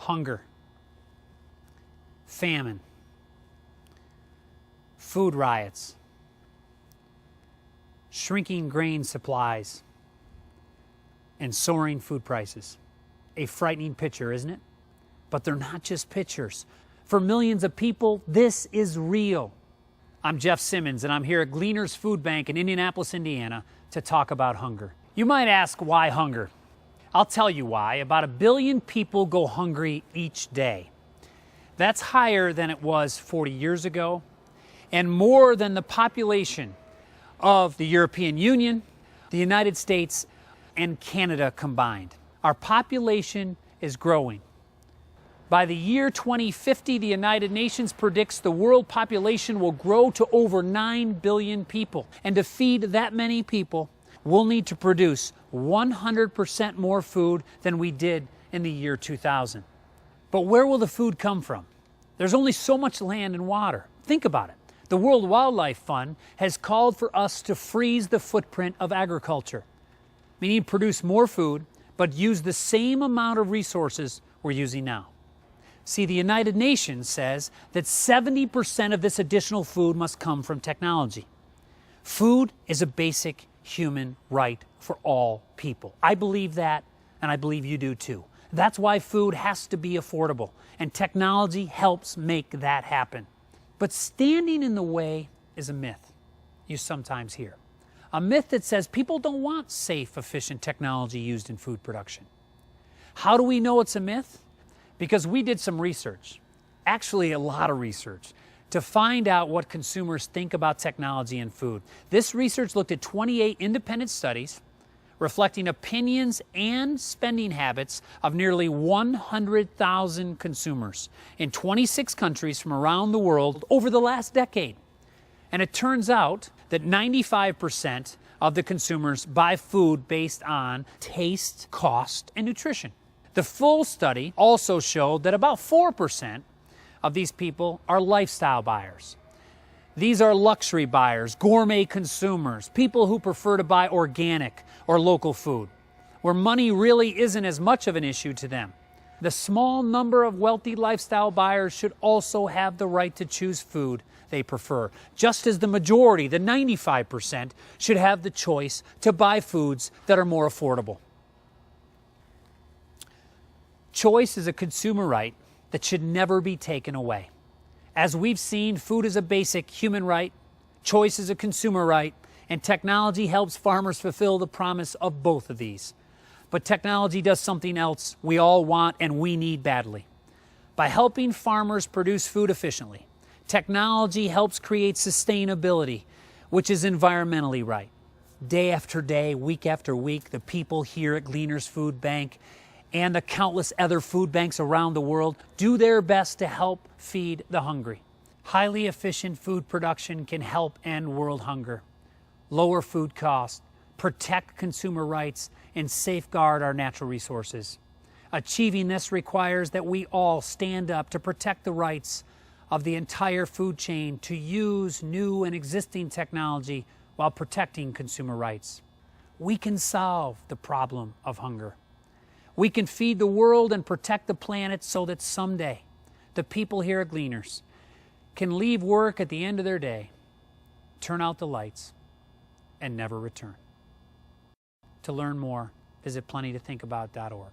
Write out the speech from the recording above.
hunger, famine, food riots, shrinking grain supplies, and soaring food prices. A frightening picture, isn't it? But they're not just pictures. For millions of people, this is real. I'm Jeff Simmons, and I'm here at Gleaners Food Bank in Indianapolis, Indiana, to talk about hunger. You might ask, why hunger? I'll tell you why. About 1 billion people go hungry each day. That's higher than it was 40 years ago, and more than the population of the European Union, the United States, and Canada combined. Our population is growing. By the year 2050, the United Nations predicts the world population will grow to over 9 billion people. And to feed that many people, we'll need to produce 100% more food than we did in the year 2000. But where will the food come from? There's only so much land and water. Think about it. The World Wildlife Fund has called for us to freeze the footprint of agriculture, meaning produce more food, but use the same amount of resources we're using now. See, the United Nations says that 70% of this additional food must come from technology. Food is a basic human right for all people. I believe that, and I believe you do too. That's why food has to be affordable, and technology helps make that happen. But standing in the way is a myth you sometimes hear. A myth that says people don't want safe, efficient technology used in food production. How do we know it's a myth? Because we did some research, actually a lot of research, to find out what consumers think about technology and food. This research looked at 28 independent studies reflecting opinions and spending habits of nearly 100,000 consumers in 26 countries from around the world over the last decade. And it turns out that 95% of the consumers buy food based on taste, cost, and nutrition. The full study also showed that about 4% of these people are lifestyle buyers. These are luxury buyers, gourmet consumers, people who prefer to buy organic or local food, where money really isn't as much of an issue to them. The small number of wealthy lifestyle buyers should also have the right to choose food they prefer, just as the majority, the 95%, should have the choice to buy foods that are more affordable. Choice is a consumer right that should never be taken away. As we've seen, food is a basic human right, choice is a consumer right, and technology helps farmers fulfill the promise of both of these. But technology does something else we all want and we need badly. By helping farmers produce food efficiently, technology helps create sustainability, which is environmentally right. Day after day, week after week, the people here at Gleaners Food Bank and the countless other food banks around the world do their best to help feed the hungry. Highly efficient food production can help end world hunger, lower food costs, protect consumer rights, and safeguard our natural resources. Achieving this requires that we all stand up to protect the rights of the entire food chain to use new and existing technology while protecting consumer rights. We can solve the problem of hunger. We can feed the world and protect the planet so that someday the people here at Gleaners can leave work at the end of their day, turn out the lights, and never return. To learn more, visit plentytothinkabout.org.